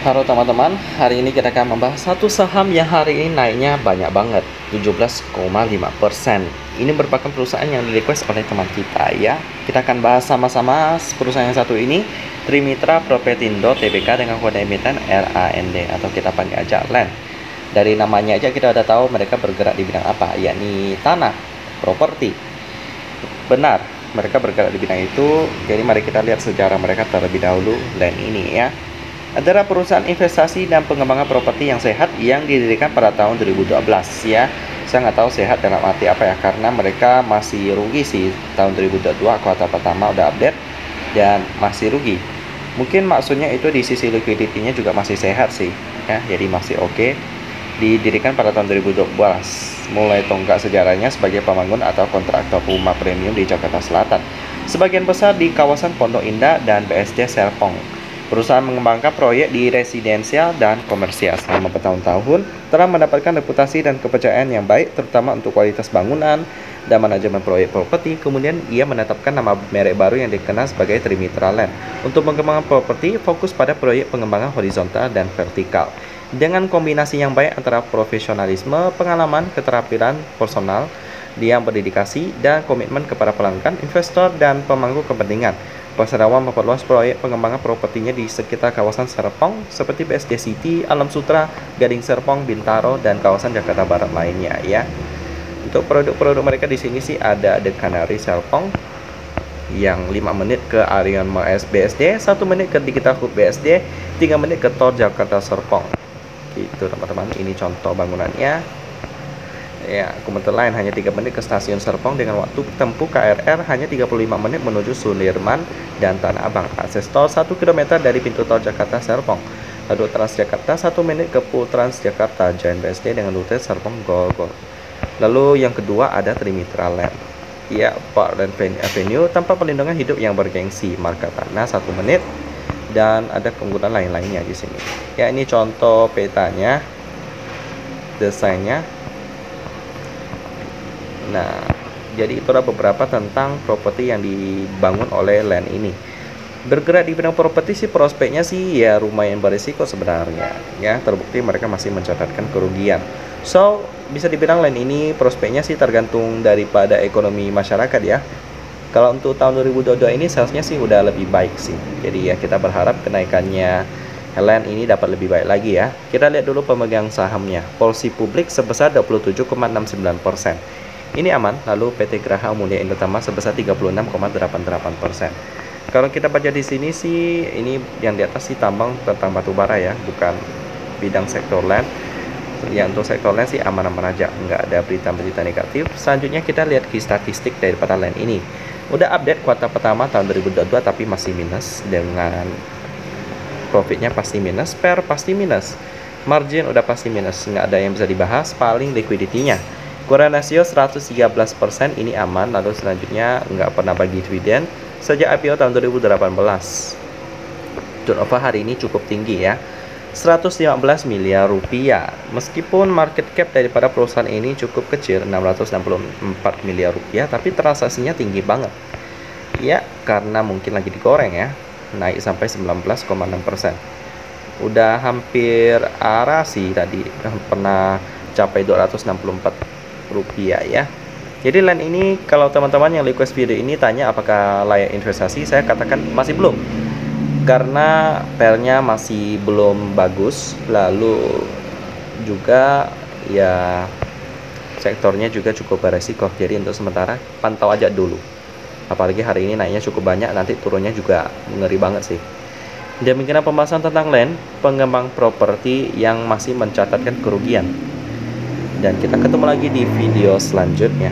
Halo teman-teman, hari ini kita akan membahas satu saham yang hari ini naiknya banyak banget, 17,5%. Ini merupakan perusahaan yang di-request oleh teman kita ya. Kita akan bahas sama-sama perusahaan yang satu ini, Trimitra Propetindo Tbk dengan kode emiten RAND atau kita panggil aja LAND. Dari namanya aja kita udah tahu mereka bergerak di bidang apa, yakni tanah, properti. Benar, mereka bergerak di bidang itu. Jadi mari kita lihat sejarah mereka terlebih dahulu LAND ini ya. Adalah perusahaan investasi dan pengembangan properti yang sehat yang didirikan pada tahun 2012 ya. Saya nggak tahu sehat dalam arti apa ya, karena mereka masih rugi sih. Tahun 2022 kuartal pertama udah update dan masih rugi. Mungkin maksudnya itu di sisi liquidity-nya juga masih sehat sih ya, jadi masih oke. Didirikan pada tahun 2012, mulai tonggak sejarahnya sebagai pembangun atau kontraktor rumah premium di Jakarta Selatan, sebagian besar di kawasan Pondok Indah dan BSD Serpong. Perusahaan mengembangkan proyek di residensial dan komersial selama bertahun-tahun, telah mendapatkan reputasi dan kepercayaan yang baik, terutama untuk kualitas bangunan dan manajemen proyek properti. Kemudian ia menetapkan nama merek baru yang dikenal sebagai Trimitra Land. Untuk mengembangkan properti, fokus pada proyek pengembangan horizontal dan vertikal. Dengan kombinasi yang baik antara profesionalisme, pengalaman, keterampilan personal yang berdedikasi, dan komitmen kepada pelanggan, investor, dan pemangku kepentingan. Perserawan memperluas proyek pengembangan propertinya di sekitar kawasan Serpong seperti BSD City, Alam Sutera, Gading Serpong, Bintaro, dan kawasan Jakarta Barat lainnya ya. Untuk produk-produk mereka di sini sih ada The Canary Serpong yang 5 menit ke Arion Mall BSD, 1 menit ke Digital Hub BSD, 3 menit ke Tor Jakarta Serpong. Gitu teman-teman, ini contoh bangunannya. Ya, komuter lain hanya 3 menit ke stasiun Serpong dengan waktu tempuh KRL hanya 35 menit menuju Sudirman dan Tanah Abang. Akses tol 1 km dari pintu tol Jakarta Serpong. Lalu Transjakarta 1 menit ke Pool Transjakarta Giant BSD dengan rute Serpong Grogol. Lalu yang kedua ada Trimitra Land. Ya, Parkland Avenue, tempat perlindungan hidup yang bergengsi, marka tanah 1 menit, dan ada keunggulan lain-lainnya di sini. Ya, ini contoh petanya, desainnya. Nah, jadi itulah beberapa tentang properti yang dibangun oleh Land ini. Bergerak di bidang properti sih prospeknya sih ya lumayan berisiko sebenarnya. Ya, terbukti mereka masih mencatatkan kerugian. So, bisa dibilang Land ini prospeknya sih tergantung daripada ekonomi masyarakat ya. Kalau untuk tahun 2022 ini salesnya sih udah lebih baik sih. Jadi ya kita berharap kenaikannya Land ini dapat lebih baik lagi ya. Kita lihat dulu pemegang sahamnya. Polisi publik sebesar 27,69%. Ini aman. Lalu PT Graha Mulia Indotama sebesar 36,88%. Kalau kita baca di sini sih, ini yang di atas sih tambang tentang batu bara ya, bukan bidang sektor land. Yang untuk sektor land sih aman-aman aja, nggak ada berita-berita negatif. Selanjutnya kita lihat key statistik daripada land ini. Udah update kuartal pertama tahun 2022 tapi masih minus, dengan profitnya pasti minus, per pasti minus, margin udah pasti minus, nggak ada yang bisa dibahas. Paling liquidity-nya current ratio 113%, ini aman. Lalu selanjutnya nggak pernah bagi dividen sejak IPO tahun 2018. Turnover hari ini cukup tinggi ya, 115 miliar rupiah. Meskipun market cap daripada perusahaan ini cukup kecil, 664 miliar rupiah, tapi transaksinya tinggi banget. Ya, karena mungkin lagi digoreng ya, naik sampai 19,6%. Udah hampir arah sih, tadi pernah capai 264 rupiah ya. Jadi Land ini, kalau teman-teman yang request video ini tanya apakah layak investasi, saya katakan masih belum, karena pernya masih belum bagus. Lalu juga ya sektornya juga cukup beresiko. Jadi untuk sementara pantau aja dulu. Apalagi hari ini naiknya cukup banyak, nanti turunnya juga ngeri banget sih. Demikian pembahasan tentang Land, pengembang properti yang masih mencatatkan kerugian. Dan kita ketemu lagi di video selanjutnya.